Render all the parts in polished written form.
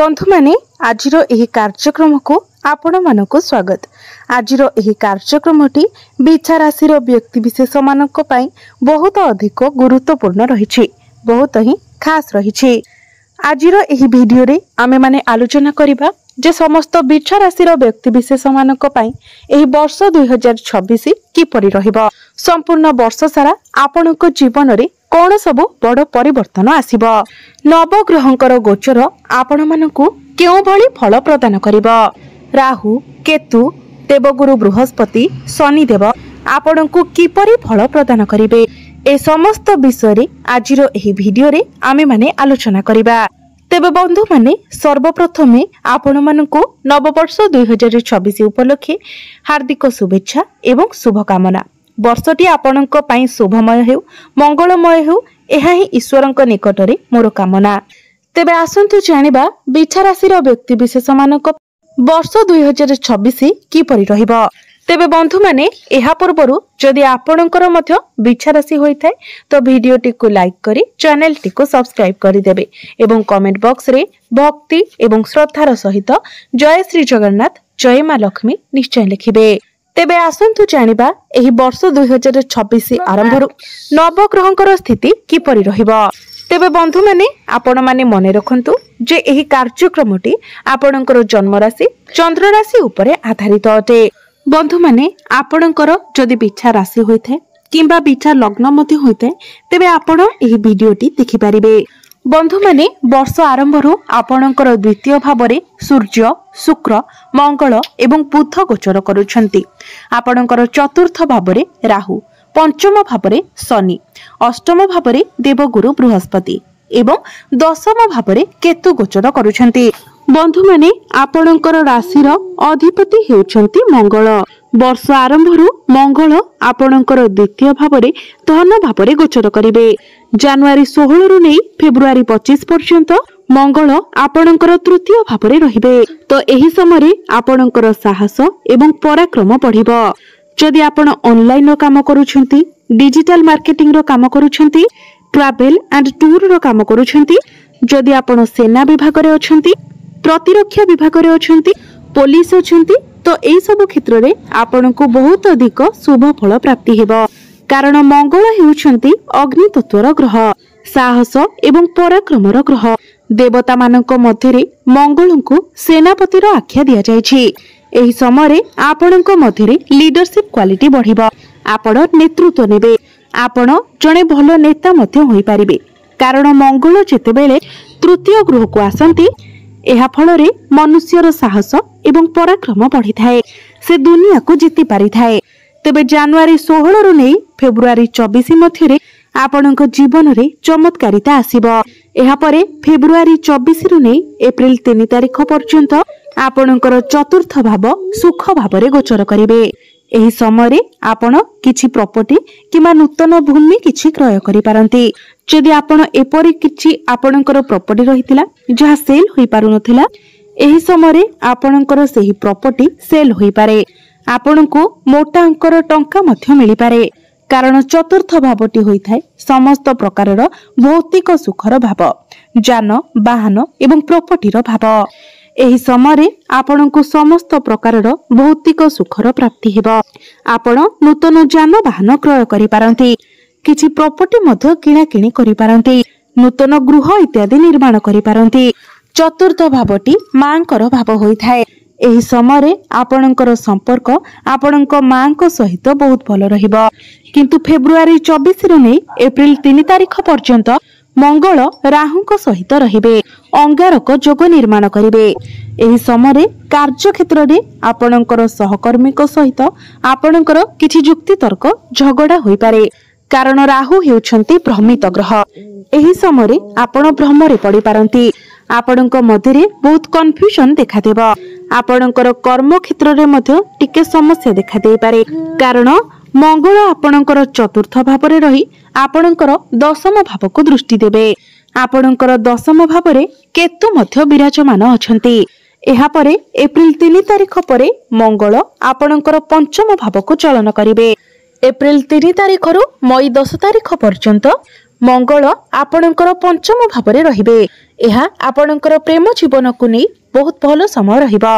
बंधु माने आजिरो एही कार्यक्रम को आपण मानक स्वागत। आजिरो एही कार्यक्रमटी बिछा राशि व्यक्ति विशेष मानक पई बहुत अधिक गुरुत्वपूर्ण रही, बहुत ही खास रही। आजिरो एही वीडियो रे आमे माने आलोचना करिबा जे समस्त बिछा राशि व्यक्ति विशेष मानक पई एही वर्ष 2026 किपरि रहिबो। संपूर्ण वर्ष सारा आपणक जीवन रे कौन सबु बड़ परिवर्तन आसिब, नवग्रहंकर गोचर आपण मानकु केउ भली फल प्रदान करिबो। राहु केतु देवगुरु बृहस्पति शनिदेव आपणकु किपरि फल प्रदान करिवे, ए समस्त विषय रे आजिरो एही वीडियो रे आमे माने आलोचना करिबा। तेबे बंधु माने सर्वप्रथमे आपण मानकु नववर्ष 2026 उपलक्षे हार्दिक शुभेच्छा एवं शुभकामना। वर्षटी आपणक पई शुभमय हेउ, मंगलमय हेउ, एहा ही ईश्वरक निकटरे मोर कामना। तेबे आसंतु जानिबा बिछा राशिर व्यक्ति विशेष मानक वर्ष 2026 किपरि रहिबो। तेबे बंधु माने एहा पूर्वरु जदि आपणकर मध्य बिछा राशि होइथाय तो वीडियोटी को लाइक करी चैनल टी को सब्सक्राइब करि देबे एवं कमेंट बॉक्स रे भक्ति एवं श्रद्धार सहित जय श्री जगन्नाथ जय मां लक्ष्मी निश्चय लिखिबे। तेबे आसंतु जानिबा एही वर्ष 2026 आरंभरु नवग्रहंकर स्थिति किपरि रहिबो। तेबे बंधु माने आपण माने मने रखंतु जे एही कार्यक्रमटी आपणकर जन्म राशि चंद्र राशि उपरे आधारित अटे। बंधु माने आपणकर जदि बिछा राशि होइथे किंबा बिछा लग्न मध्ये होइथे तेबे आपण एही वीडियोटी देखि परिबे। बंधु माने वर्ष आरंभरु आपणकर द्वितीय भावरे सूर्य शुक्र मंगल एवं बुध गोचर करूछंती। आपणकर चतुर्थ भावरे राहु, पंचम भावरे शनि, अष्टम भावरे देवगुरु बृहस्पति एवं दशम भावरे केतु गोचर करूछंती। बंधु माने आपणकर राशिर अधिपति हेउछंती मंगल। वर्ष आरंभरु मंगल आपणकर द्वितीय भावरे धन भावरे गोचर करिवे। जनवरी 16 रु नै फेब्रुआरी 25 पर्यंत मंगल आपणकर तृतीय भावरे रहिबे। तो एही समय आपणकर साहस एवं पराक्रम बढ़िबो। जदि आपण ऑनलाइन रो काम करूछंती, डिजिटल मार्केटिंग रो काम करूछंती, ट्रैवल एंड टूर रो काम करूछंती, जदि आपण सेना विभाग रे अछंती, प्रतिरक्षा विभाग रे अछंती, पुलिस अछंती तो एई सब क्षेत्र रे आपनको बहुत अधिक शुभ फल प्राप्ति हेबो। कारण मंगल हेउछंती अग्नि तत्वर ग्रह, साहस एवं पराक्रमर ग्रह। देवता मानक मध्यरे मंगलंकु सेनापतिर आख्या दिया जायछि। एही समय आपणक मध्यरे लीडरशिप क्वालिटी बढ़िबो। आपण नेतृत्व नेबे, आपण जणे भलो नेता मध्य होई पारिबे। कारण मंगल जेतेबेले तृतीय गृह को आसंती एहा फलरे मनुष्यर साहस एवं पराक्रम बढ़ी थाए, से दुनिया को जीति पारि थाए। तेबे जनवरी 16 रु नै फेब्रुआरी 24 मध्यरे आपणक जीवन रे चमत्कारिता आसीबो। एहा परे फेब्रुआरी 24 रु नै एप्रिल 3 तारिख पर्यंत आपणकर चतुर्थ भाव सुख भावरे गोचर करिवे। एही समय आपण किछि प्रॉपर्टी किमा नूतन भूमि किछि क्रय करि पारंती। जदि आपण एपरि किछि आपणकर प्रॉपर्टी रहितिला जहा सेल होई पारु नथिला, एही समय आपणकर सेही प्रॉपर्टी सेल होई पारे। आपणको मोटा अंकर टंका मध्य मिली पारे। कारण चतुर्थ भावटी होई थाए समस्त प्रकारर भौतिक सुखर भाव, जान वाहन एवं प्रॉपर्टीर भाव। एही समय आपणको समस्त प्रकारर भौतिक सुखर प्राप्ति हेबो। आपण नूतन जान वाहन क्रय करि पारंती, किछि प्रॉपर्टी मध्य किणा किणी करि पारंती, नूतन गृह इत्यादि निर्माण करि पारंती। चतुर्थ भावटी मांकर भाव होई थाए। एही समय आपणकर संपर्क आपणक मांक सहित बहुत भलो रहिबो। किंतु फेब्रुआरी 24 रु नै एप्रिल 3 तारिख पर्यंत मंगल राहुक सहित रहिबे, अंगारक जोग निर्माण करिवे। एही समय कार्य क्षेत्र रे आपणकर सहकर्मी सहित आपणकर किछि जुक्ति तर्क झगड़ा होई पारे। कारण राहु हेउछंती भ्रमित ग्रह। एही समय आपण भ्रमरे पड़ी पारंती। आपणक मध्यरे बहुत कन्फ्यूजन देखा देबो। आपणकर कर्म क्षेत्र रे मध्य टिके समस्या देखा देई पारे। कारण मंगल आपणकर चतुर्थ भावरे रही आपणकर दशम भाव को दृष्टि देबे। आपणकर दशम भावरे केतु मध्य विराजमान अछंती। एहा परे एप्रिल 3 तारिख परे मंगल आपणकर पंचम भाव को चलन करिवे। एप्रिल 3 तारिख रु मई 10 तारिख पर्यंत मंगल आपणकर पंचम भावरे रहिबे। एहा आपणकर प्रेम जीवन को नहीं बहुत भल समय रहिबो।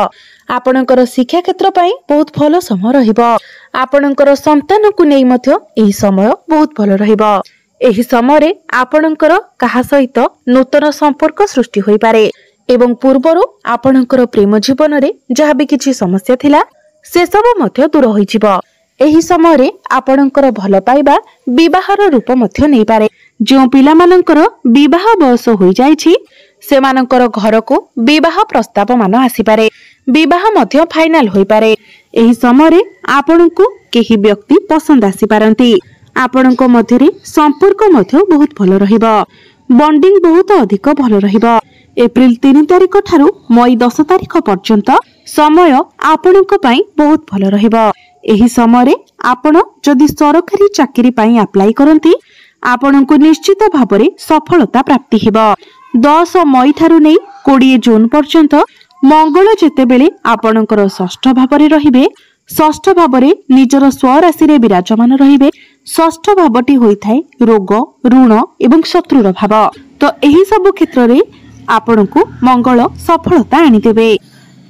आपणकर शिक्षा क्षेत्र पई बहुत भल समय रहिबो। आपणकर संतान को नहीं मध्य एही समय बहुत भल रहिबो। एही समय रे आपणकर कहा सहित नूतन संपर्क सृष्टि होई पारे एवं पूर्वरु आपणकर प्रेम जीवन रे जहा भी किछि समस्या थिला से सब मध्य दूर होई जिवो। एही समय रे आपणकर भल पाइबा विवाहर रूप मध्य नै पारे। जो पिला मानकर विवाह बयस होई जाइछि सेमानकर घर को विवाह प्रस्ताव मान आसी पारे। विवाह मध्य फाइनल होई पारे। एही समय रे आपणको केही व्यक्ति पसंद आसी पारंती। आपणको मध्य रे संपर्क मध्य बहुत भल रहिबो। बॉन्डिंग बहुत अधिक भल रहिबो। एप्रिल 3 तारिख ठारू मई 10 तारिख पर्यंत समय आपणको पई बहुत भल रहिबो। एही समय रे आपण जदि सरकारी चाकरी पई अप्लाई करंती आपणको निश्चित भाबरे सफलता प्राप्ति हेबो। 10 मई ठारू नै 20 जून पर्यंत मंगल जेतेबेले आपणकर षष्ठ भावरे रहिबे। षष्ठ भावरे निजर स्वराशि रे विराजमान रहिबे। षष्ठ भावटी होइथाय रोग ऋण एवं शत्रुर भाव। तो एही सब क्षेत्र रे आपणको मंगल सफलता आनी देबे।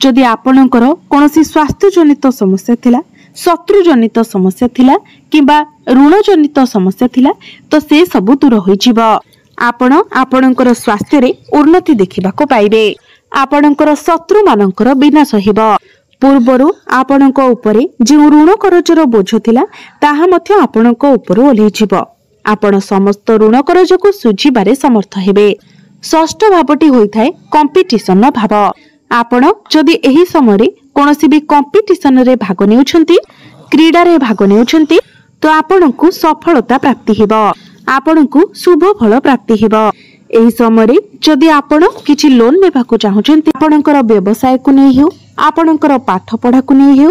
जदि आपणकर कोनोसी स्वास्थ्य जनित समस्या थिला शत्रु जनित समस्या थिला किबा ऋण जनित समस्या थिला तो से सब दूर होई जिवो। आपण आपणकर स्वास्थ्य रे उन्नति देखिबा को पाइबे। आपणकर शत्रु मानकर विनाश हेबो। पूर्वरु आपणक उपरे जे ऋण करजर बोझ थिला ताहा मध्य आपणक उपर ओल्ही जिवो। आपण समस्त ऋण करज को सुझिबारे समर्थ हेबे। षष्ठ भावटी होइथाय कंपटीशन भाव। आपण जदि एही समय रे कोनोसी भी कंपटीशन रे भाग नेउछंती क्रीडा रे भाग नेउछंती तो आपणको सफलता प्राप्ति हेबो। आपणको शुभ फल प्राप्ति हेबो। एही समय रे जदि आपण किछि लोन लेबा को चाहुछंती आपणकर व्यवसाय को नै हेउ आपणकर पाठ पढ़ा को नै हेउ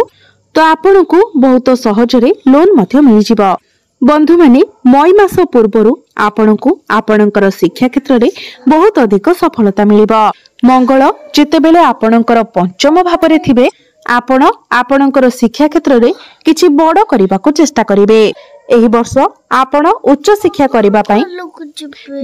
तो आपणको बहुत सहज रे लोन मध्य मिल जिवो। बंधु माने मई मास पूर्वरु आपणको आपणकर शिक्षा क्षेत्र रे बहुत अधिक सफलता मिलिबो। मंगल जेतेबेले आपणकर पंचम भावरे थिबे आपण आपणकर शिक्षा क्षेत्र रे किछि बड़ करबा को चेष्टा करिवे। एही वर्ष आपण उच्च शिक्षा करबा पई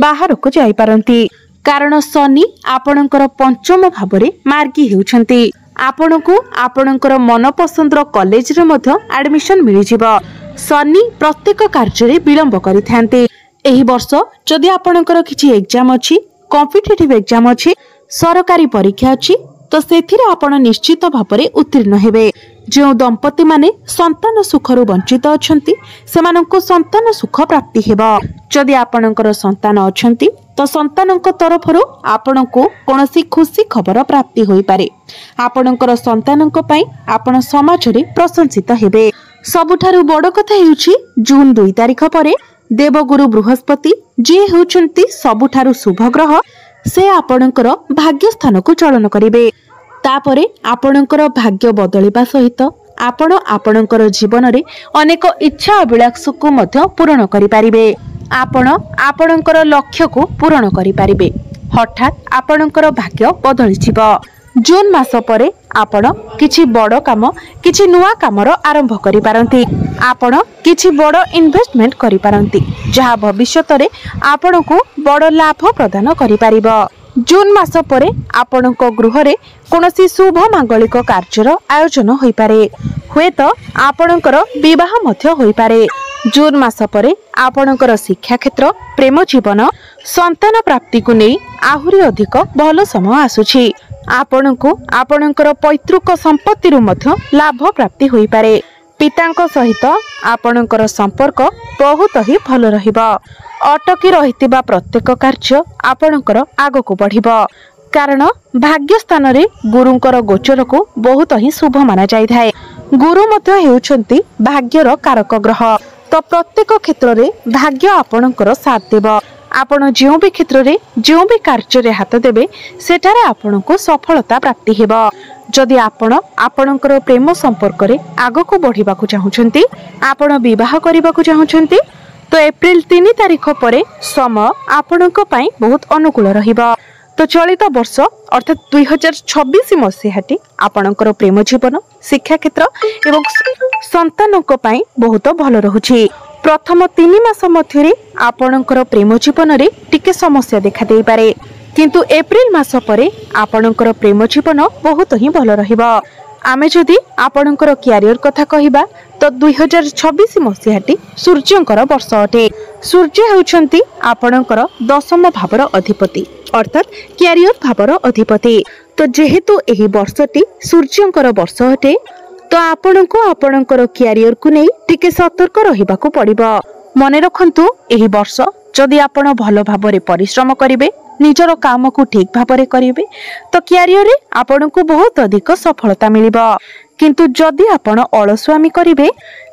बाहर को जाई पारंती कारण शनि आपणकर पंचम भावरे मार्गी हेउछंती। आपणको आपणकर मन पसंदर कॉलेज रे मध्य एडमिशन मिलि जिवो। शनि प्रत्येक कार्य रे विलंब करिथांते। एही वर्ष जदि आपणकर किछि एग्जाम अछि कॉम्पिटिटिव एग्जाम अछि सरकारी परीक्षा अछि तो सेथिरे आपण निश्चित भावरे उत्तीर्ण हेबे। जो दंपति माने संतान सुखरु वंचित अछंती सेमानंको संतान सुख प्राप्ति हेबो। जदि आपणकर संतान अछंती तो संतानक तरफरु आपणको कोनोसी खुशी खबर प्राप्ति होई पारे। आपणकर संतानक पई आपण समाज रे प्रशंसित हेबे। सबुठारु बड़ कथा हेउछि जून 2 तारिख परे देवगुरु बृहस्पति जे हेउछंती सबुठारु शुभ ग्रह से आपणकर भाग्य स्थान को चलन करिवे। तापरे आपणकर भाग्य बदलिबा सहित आपण आपणकर जीवन रे अनेक इच्छा अभिलाष को मध्य पूर्ण करि पारिबे। आपण आपणकर लक्ष्य को पूर्ण करि पारिबे। हठात आपणकर भाग्य बदलि जिवो। जून मास परे आपण किछि बड़ काम किछि नुवा कामर आरंभ करि पारंती। आपण किछि बड़ इन्वेस्टमेंट करि पारंती जहा भविष्यत रे आपण को बड़ लाभ प्रदान करि पारिबो। जून मास परे आपणक गृह रे कोनोसी शुभ मांगलिक कार्यर आयोजन होई पारे। हुएत आपणकर विवाह मध्य होई पारे। जून मास परे आपणकर शिक्षा क्षेत्र प्रेम जीवन संतान प्राप्ति को नै आहुरी अधिक भल समय आसुछि। आपणको आपणकर पैतृक संपत्ति रु मध्य लाभ प्राप्ति होई पारे। पितांक सहित आपणकर संपर्क बहुत ही भल रहिबो। अटकी रहितिबा प्रत्येक कार्य आपणकर आगो को बढ़िबो कारण भाग्य स्थान रे गुरुंकर गोचर को बहुत ही शुभ माना जाय थाए। गुरु मध्य हेउछंती भाग्यर कारक ग्रह तो प्रत्येक क्षेत्र रे भाग्य आपणकर साथ देबो। आपण जो भी क्षेत्र रे जो भी कार्य रे हाथ देबे सेठारे आपणको सफलता प्राप्ति हेबो। जदि आपण आपणकर प्रेम संपर्क रे आगो को बढ़िबा को चाहुछंती आपण विवाह करबा को चाहुछंती तो एप्रिल 3 तारिख परे समय आपणको पई बहुत अनुकूल रहिबो। तो चलित वर्ष अर्थात 2026 मसीहाटी आपणकर प्रेम जीवन शिक्षा क्षेत्र एवं संतानक पई बहुत भल रहुछि। प्रथम 3 मास मध्य आपणकर प्रेम जीवन में टिके समस्या देखा दे पारे, किंतु एप्रिल मास परे आपणकर प्रेम जीवन बहुत ही भल रहिबो। आमे जदि आपणकर क्यारियर कथा कहिबा तो 2026 मसीहाटी सूर्यंकर वर्ष अटे। सूर्य हेउछंती आपणकर दशम भावर अधिपति अर्थात क्यारियर भावर अधिपति। तो जेहेतु एही वर्षटी सूर्यंकर वर्ष अटे तो आपणको आपणकर क्यारियर को नै टिके सतर्क रहिबाकू पड़िबो। मने रखंतु एही वर्ष जदि आपण भल भाबरे परिश्रम करिवे, निजर काम को ठीक भाबरे करिवे तो क्यारियर रे आपण को बहुत अधिक सफलता मिलिबो। किंतु जदि आपण अलसुआमी करिवे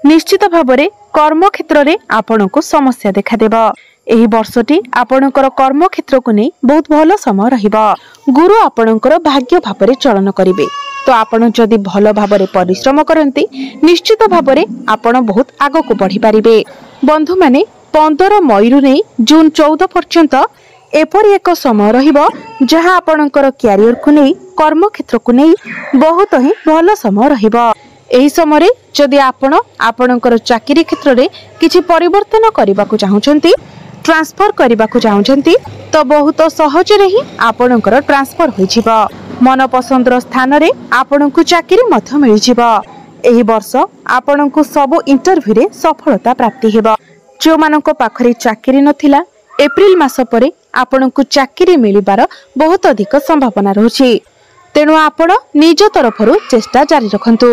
निश्चित भाबरे कर्म क्षेत्र रे आपण को समस्या देखा देबो। एही वर्षटी आपणकर कर्म क्षेत्र को नै बहुत भल समय रहिबो। गुरु आपणकर भाग्य भाबरे चलन करिवे तो आपण जदि भल भाबरे परिश्रम करंती निश्चित भाबरे आपण बहुत आगो को बढ़ी पारिबे। बंधु माने 15 मई रु नै जून 14 पर्यंत एपरि एक समय रहिबो जहां आपणकर क्यारियर को नै कर्म क्षेत्र को नै बहुत ही भल समय रहिबो। एही समय जदि आपण आपणकर चाकरी क्षेत्र रे किछि परिवर्तन करबा को चाहुचंती, ट्रांसफर करबा को चाहुचंती तो बहुत सहज रे ही आपणकर ट्रांसफर होई जिवो। मन पसंदर स्थान रे आपणकु चाकरी मध्य मिलि जिवो। एही वर्ष आपणकु सब इंटरव्यू रे सफलता प्राप्ति हेबो। जो मानको पाखरे चाकरी नथिला एप्रिल मास परे आपणकु चाकरी मिलिबार बहुत अधिक संभावना रहुछि। तेणु आपण निज तरफरु चेष्टा जारी रखंतु।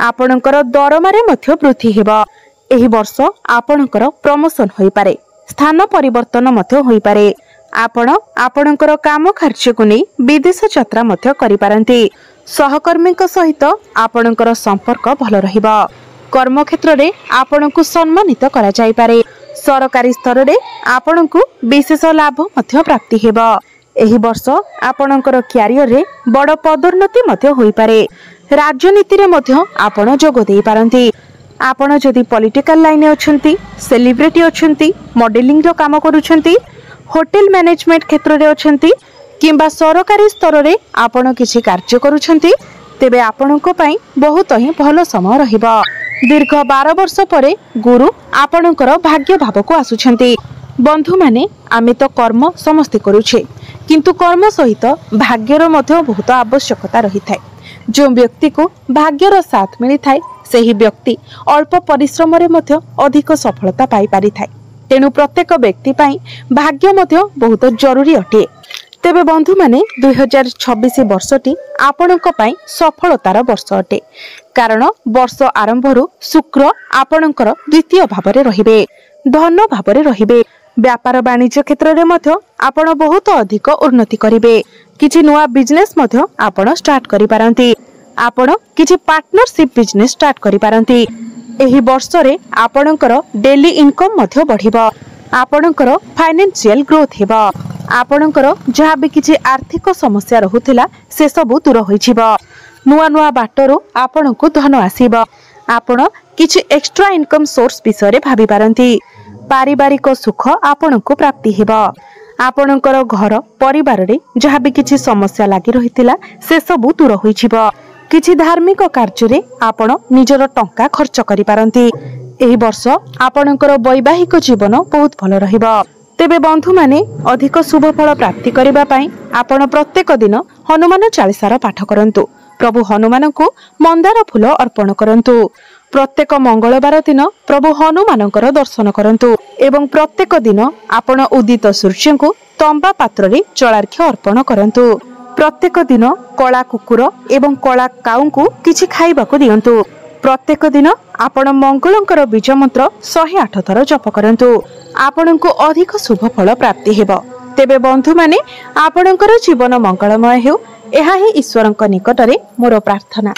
आपणकर दरमारे मध्य वृद्धि हेबो। एही वर्ष आपणकर प्रमोशन होई पारे, स्थान परिवर्तन मध्य होई पारे। आपण आपणकर काम कार्य को नै विदेश यात्रा मध्य करि पारंती। सहकर्मी सहित आपणकर संपर्क भल रहिबो। कर्म क्षेत्र रे आपणकु सम्मानित करा जाय पारे। सरकारी स्तर रे आपणकु विशेष लाभ मध्य प्राप्ति हेबो। एही वर्ष आपणकर क्यारियर रे बड़ पदोन्नति मध्य होई पारे। राजनीति रे मध्य आपण जोग देई पारंती। आपण जदि पॉलिटिकल लाइन में अछंती, सेलिब्रिटी अछंती, मॉडलिंग रो काम करूछंती, होटल मैनेजमेंट क्षेत्र रे अछंती किंबा सरकारी स्तर रे आपण किछि कार्य करूछंती तेबे आपणको पई बहुत ही भलो समय रहिबो। दीर्घ 12 वर्ष परे गुरु आपणकर भाग्य भाव को आसुछंती। बंधु माने आमे तो कर्म समस्ते करूछे किंतु कर्म सहित भाग्यर मध्य बहुत आवश्यकता रही थाए। जो व्यक्ति को भाग्यर साथ मिली थाए सही व्यक्ति अल्प परिश्रम रे मध्य अधिक सफलता पाई पारि थाए। तेणु प्रत्येक व्यक्ति पाई भाग्य मध्य बहुत जरूरी अटे। तेबे बंधु माने 2026 वर्षटी आपणक पाई सफलतार वर्ष अटे, कारण वर्ष आरंभरु शुक्र आपणकर द्वितीय भावरे रहिबे, धन भावरे रहिबे। व्यापार वाणिज्य क्षेत्र रे मध्य आपण बहुत अधिक उन्नति करिवे। किछि नुवा बिजनेस मध्य आपण स्टार्ट करि पारंती। आपण किछि पार्टनरशिप बिजनेस स्टार्ट करि पारंती। एही वर्ष रे आपणकर डेली इनकम मध्य बढ़िबो। आपणकर फाइनेंशियल ग्रोथ हेबो। आपणकर जहाँ भी किछि आर्थिक समस्या रहुथिला से सब दूर होई जिवो। नुआ नुआ बाटरो आपणको धन आसीबो। आपण किछि एक्स्ट्रा इनकम सोर्स विषय रे भाबी पारंती। पारिवारिक सुख आपणको प्राप्ति हेबो। आपणकर घर परिवार रे जहाँ भी किछि समस्या लागि रहितिला से सब दूर होई जिवो। किछि धार्मिक कार्य रे आपण निजर टंका खर्च करि पारंती। एही वर्ष आपणकर वैवाहिक जीवन बहुत भल रहिबो। तेबे बंधु माने अधिक शुभ फल प्राप्ति करिबा पई आपण प्रत्येक दिन हनुमान चालीसार पाठ करंतु। प्रभु हनुमान को मंदार फूल अर्पण करंतु। प्रत्येक मंगलवार दिन प्रभु हनुमानकर दर्शन करंतु एवं प्रत्येक दिन आपण उदित सूर्य को तंबा पात्र रे जलार्घ्य अर्पण करंतु। प्रत्येक दिन कला कुकुर एवं कला काऊ को किछि खाइबाकू दियंतु। प्रत्येक दिन आपण मंगलंकर बीज मंत्र 108 थर जप करंतु। आपणको अधिक शुभ फल प्राप्ति हेबो। तेबे बंधु माने आपणकर जीवन मंगलमय हेउ, एहा ही ईश्वरंक निकटरे मोर प्रार्थना।